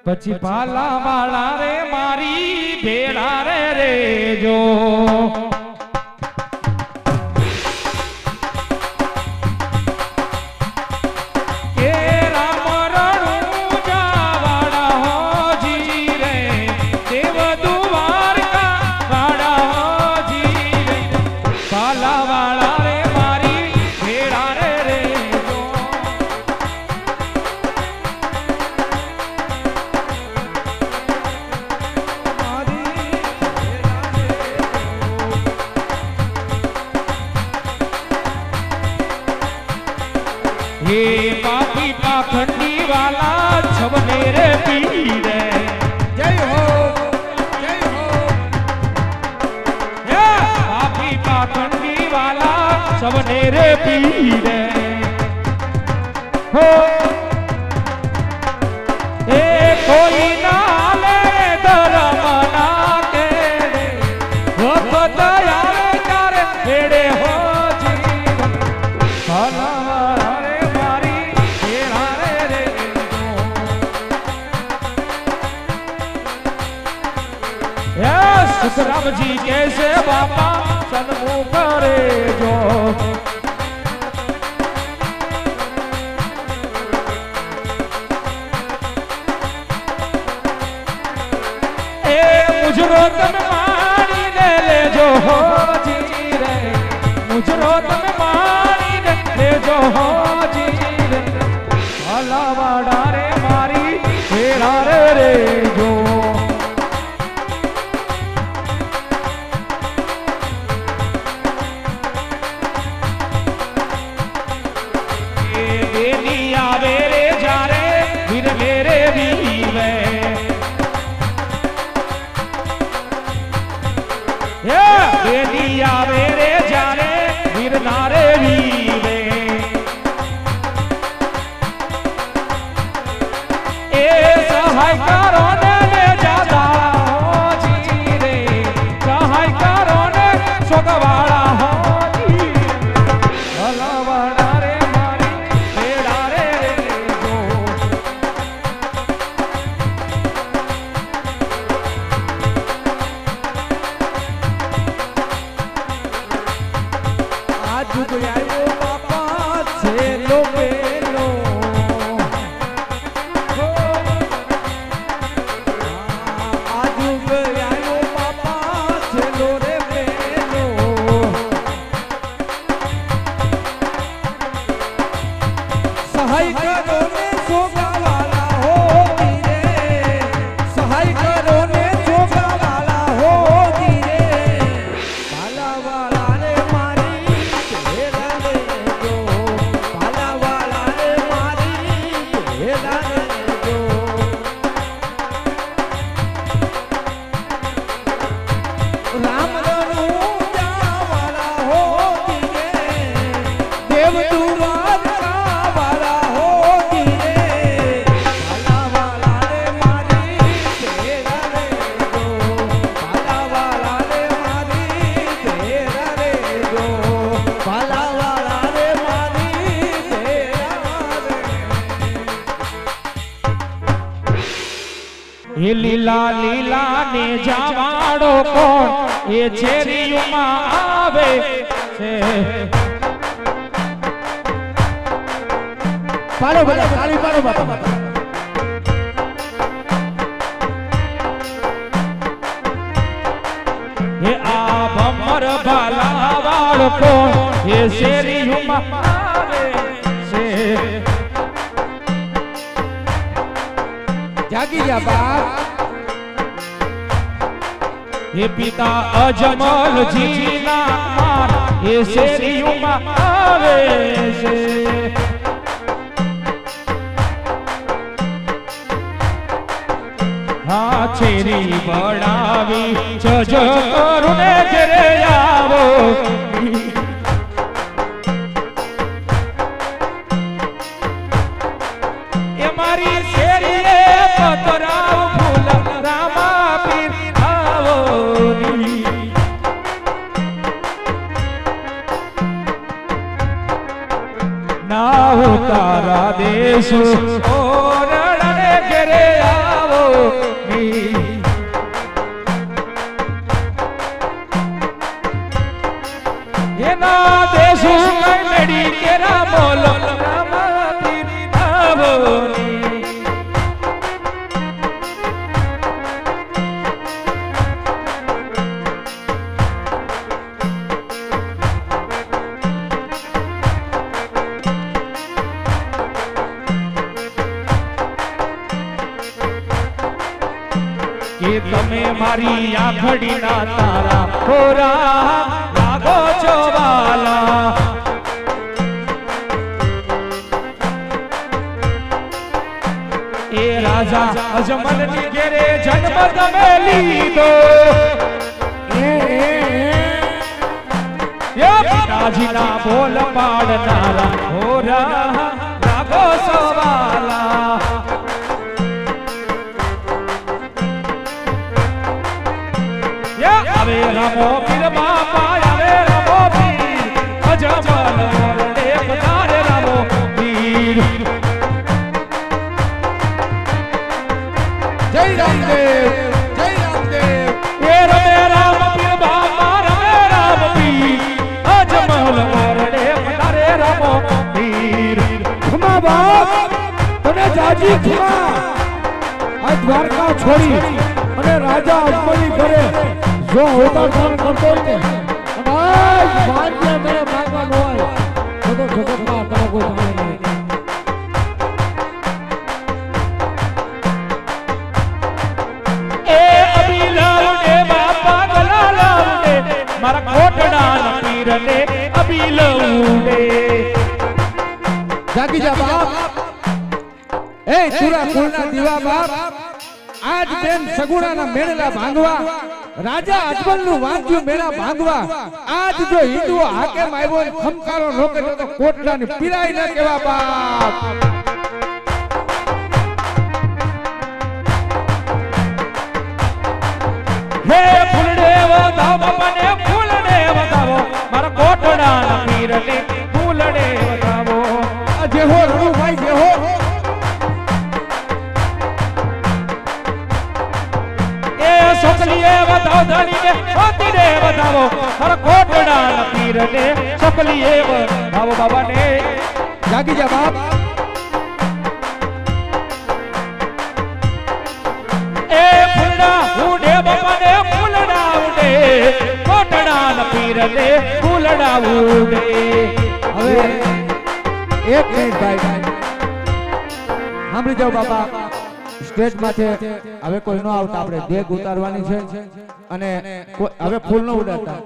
પછી પાલા વાળા રે મારી ભેળા રે રેજો ये पापी पाखंडी वाला छबने रे पीरे जय हो पापी पाखंडी वाला छबने रे पीरे हो ए कोई ना ले धर्म ना के वक्त आवे तारे भेड़े हो जीवन भला राम जी कैसे बापा सन्मुख करे जो ए मुझरो तम मानी ले जो हो जी रे मुझरो तम मानी ले जो हो जी रे भला वाड़ा रे मारी फेरा रे जो रे जारे वीर नारे वीरे ए सहाय करो ने ले जादा हो जी रे सहाय करो ने सोगवाड़ा हो जी भलावाड़ा रे मारी बेड़ा रे जो आयो बापा से लो बेलो आजू आयो बापा से लो रे बेलो सहाय करो ने सोगा वाला हो धीरे सहाय करो ने सोगा वाला हो धीरे बाला वाला रे मारी ये लीला लीला ने जावाड़ो कोण ये छेरियुमा आवे छे पाड़ो बड़ा ताली पाड़ो बापा ये आ भमर भाला वाड़ो कोण ये छेरियुमा आवे छे जागी जा बाप ये पिता अजमल जी ना मार ये शेरियुमा आवे छे हाँ छेरी बड़ावी जज करुणे जरे आवो ये मारी शेरी पतराव फूल रामा पीर आवो ना हो तारा देश ओ रड़ने गिरे आवो જી એના દેશુ કઈ કેરા બોલો રામાતી આવોની કે તમે મારી આંખડીના તારા ખોરા લાગો છો વાલા એ રાજા અજમલની ઘેરે જન્મ તમે લીધો એ પિતાજીના બોલ પાડનારા ખોરા લાગો છો વાલા આવે રમો પીર બાપા આવે રમો પીર અજમલ મોરડે પધારે રમો પીર જય રામદેવ એ રમે રામ પીર બાપા રમે રામ પીર અજમલ મોરડે પધારે રમો પીર ખમા બાપ તને જાજી ખમા આ દ્વારકા છોડી અને રાજા અજમલી ઘરે જો અવતાર કરતો હોય ને આજ ભાગ્ય મેરે માગવા ન હોય તો જગતમાં તને કોઈ જાણે નહીં એ અભી લાવડે બાપા ગલા લાવડે મારા કોટડા પીરને અભી લાવડે જાગી જા બાપ એ સુરા કુળના દીવા બાપ આજ બેન સગુણાના મેળલા ભાંગવા રાજા અજમલનું વાંચ્યું મેળા ભાંગવા આજ જો હિન્દુઓ હાકેમ આવ્યો ખમકારો લોકે તો કોટડાની પીરાઈ ન કેવા બાપ હે ફૂલડે વધાવો બાપાને ફૂલડે વધાવો મારા કોટડાના પીરને ફૂલડે વધાવો જે હો રણુભાઈ જે હો સકલીએ વધાવો ધણીને ઓતીને વધાવો મારા કોટડાના પીરને સકલીએ વધાવો બાબાને જાગી જા બાપ એ ફૂલડા ઉડે બાબાને ફૂલડા ઉડે કોટડાના પીરને ફૂલડા ઉડે હવે એક મિનિટ ભાઈ સાંભળી જાઓ બાપા સ્ટેજ માથે હવે કોઈ ન આવતા આપણે દેગ ઉતારવાની છે અને હવે ફૂલ ન ઉડાડતા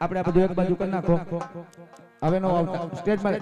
આપણે આ બધું એક બાજુ કરી નાખો હવે નો આવતા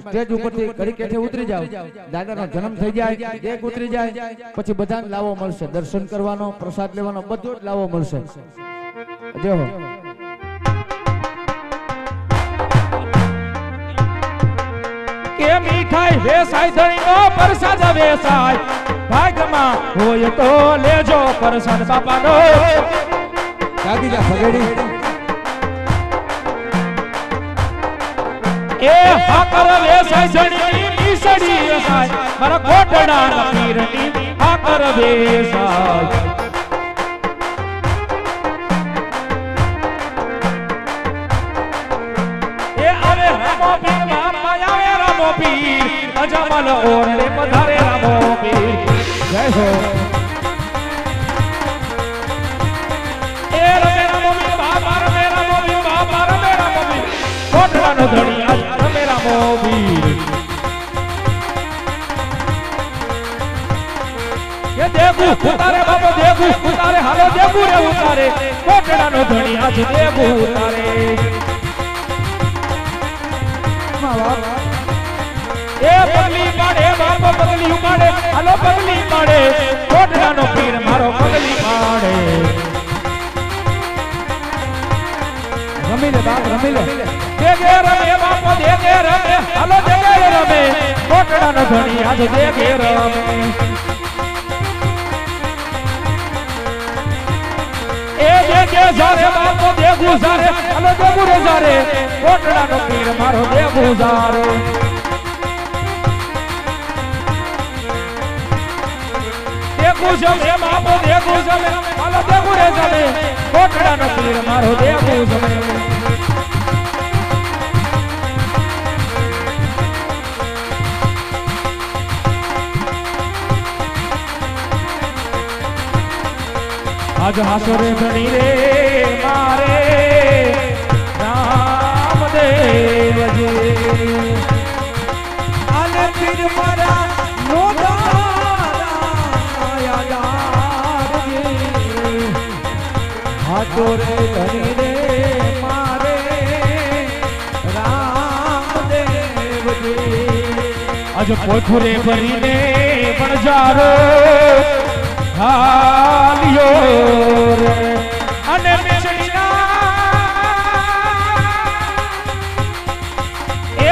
સ્ટેજ ઉપરથી ઘડી કેઠે ઉતરી જાવ દાદાનો જન્મ થઈ જાય દેગ ઉતરી જાય પછી બધાને લાવો મળશે દર્શન કરવાનો પ્રસાદ લેવાનો બધો જ લાવો મળશે જો કે મીઠાઈ વેસાય ધણીનો પ્રસાદ વેસાય ભાગમાં હોય તો લેજો પ્રસાદ બાપાનો જાગી જા ફગેડી એ હાકર વેસાય ધણી નીસડી વેસાય મારા કોટડાના પીરની હાકર વેસાય એ આવે રામો પીર બાપા આવે રામો પીર અજમલ ઓરડે પધારે રામો પીર જય હો એ રમે રામો પીર બાપા રમે રામો પીર બાપા રમે રામો પીર કોટડાનો ધણી આજ રમે રામો પીર એ દેગુ ઉતારે બાપો દેગુ ઉતારે હાલો દેગુ રે ઉતારે કોટડાનો ધણી આજ દેગુ ઉતારે એ પગલી પાડે બાપો પગલી ઉપાડે હાલો પગલી પાડે કોટડાનો પીર મારો પગલી પાડે રમી લે બાપ રમી લે દેગે રમે બાપો દેગે રમે હાલો દેગે રમે કોટડાનો ધણી આજ દેગે રમે એ દેગે જારે બાપો દેગુ જારે હાલો દેગુ રે જારે કોટડાનો પીર મારો દેગુ જારે દેગુ દેવું જમે બાપો દેવું જમે હાલો દેવું રે જમે કોટડાનો પીર મારો દેવું જમે આજ હાસરે ધણી રે મારે રામદેવજી આલે પીર મારા નોદારાયાદારજી હાથો રે ધણી રે મારે રામદેવજી આજ પોથરે ભરીને બણજારો હાલ્યો રે અને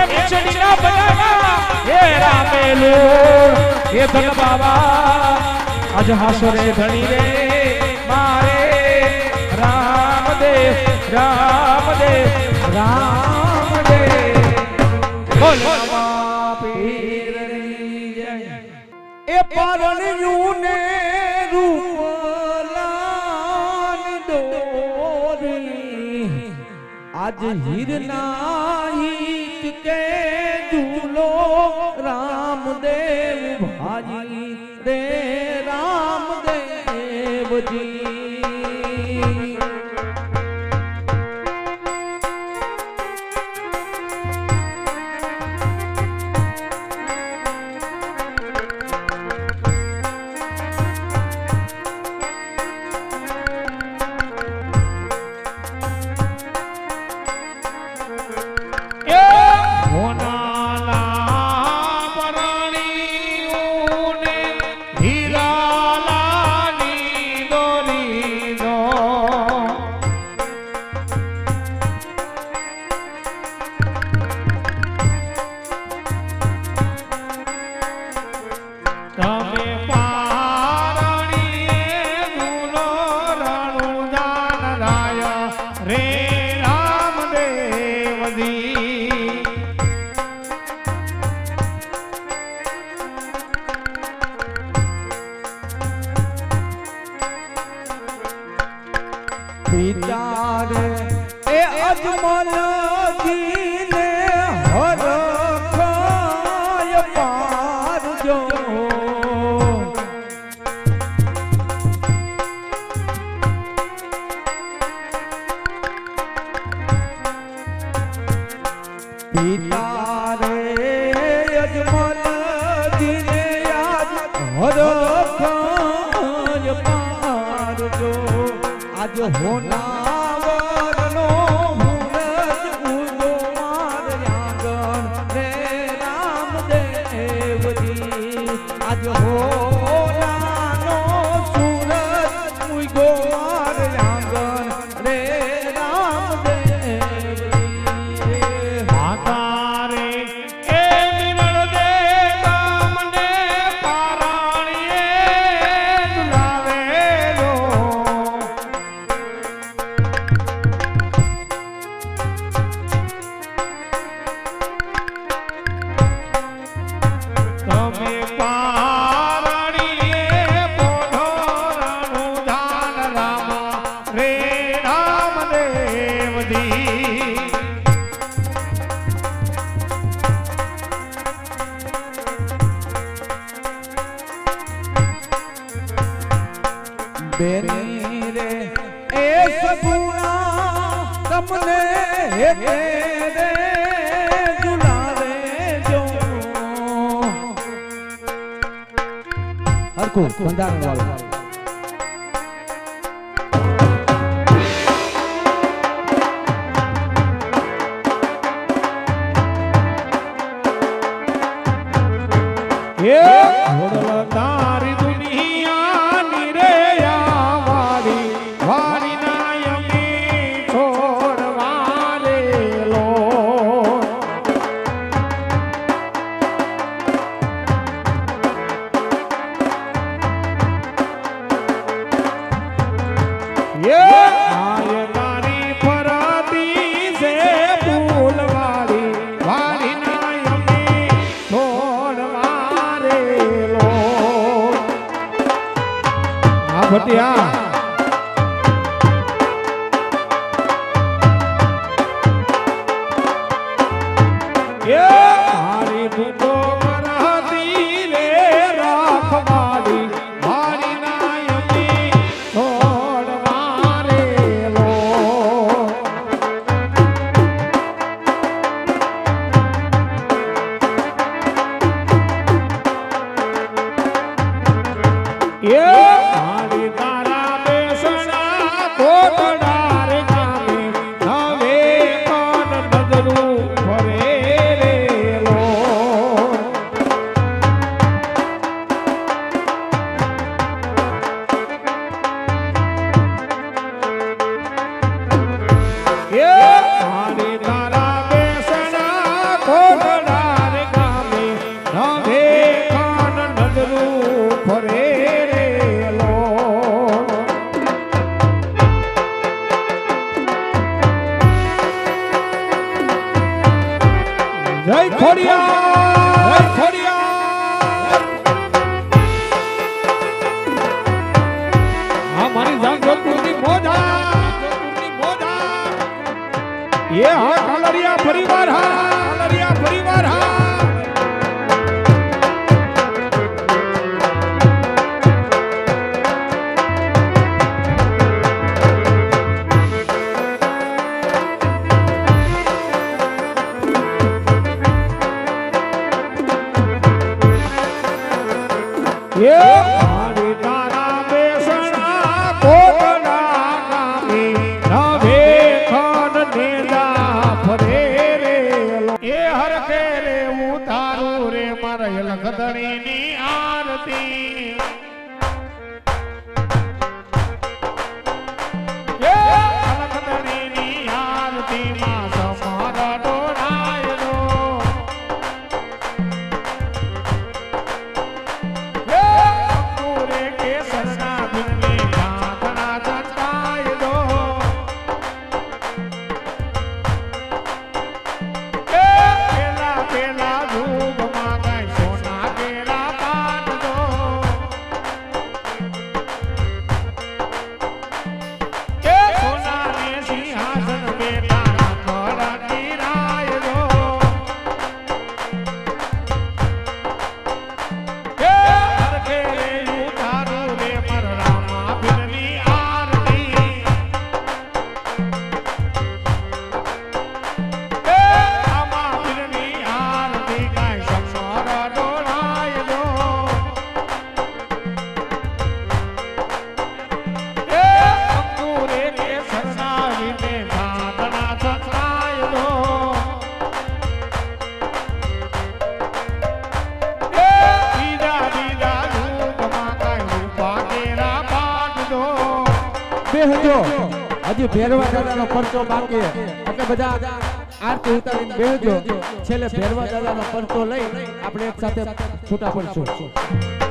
મિચડીના બનાના હે રામેલો હે ધન બાબા આજ હાસરે ધણી રે મારે રામદેવ રામદેવ રામદેવ બોલ પીરની જય એ પરણ્યું ને રૂપલાન દોરી આજ હીરના હિત કે ઝૂલો રામદેવ ભાજી રે રામદેવજી પિતા રે એ અજમલ જીને હરખાય પારજો પિતા રે અજમલ જીને યાદ હરખાય પારજો આજ હોનાવરનો હુરજ ઉજો માર આંગણ રે રામદેવજી આજ હોનાનો સૂરજ ઉજો માર આંગણ રે રામદેવજી માતા રે એ નિર્મળ દે તમને પારાણીએ દુલાવેલો તમે પારણીએ પોઢોરાનું ધાન રામા રે રામદેવજી બેની રે એ સગુણા તમને હેતે રે ઝુલાવે જો હરકુ બંધારણ વાળું તારી દુનિયાની રે વારી વારી નાયમી છોડવા રેલો તારી ફરતી છે ફૂલવારી વારી નાયમી છોડવા રેલો એ મારી ધૂતો કરહતી રે રાખવાડી મારી નાયમી છોડ મારેલો એ મારી તારા બેસણા કોટડા રે ગામે હવે કોણ નજરું ફરે રેલો એ મારી તારા બેસણા કોટડા રે ગામે હવે કોણ નજરું ફરે રેલો જય ખોડિયાર જય ખોડિયાર આ મારી જાગૃતિની મોજા એ હા કાલરિયા પરિવાર હા એ મારી તારા બેસણા કોટડા ગામે નવે ખન નેડા ફરે રેલો એ હરખે રે ઉતારું રે મારા લખદણીની આરતી એ લખદણીની આરતી માં સમારા ડોળાયનો બેહજો હજી ભેરવા દાદાનો પરચો બાકી છે એટલે બધા આરતી ઉતારીને બેહજો છેલ્લે ભેરવા દાદાનો પરચો લઈ આપણે એક સાથે છૂટા પડશું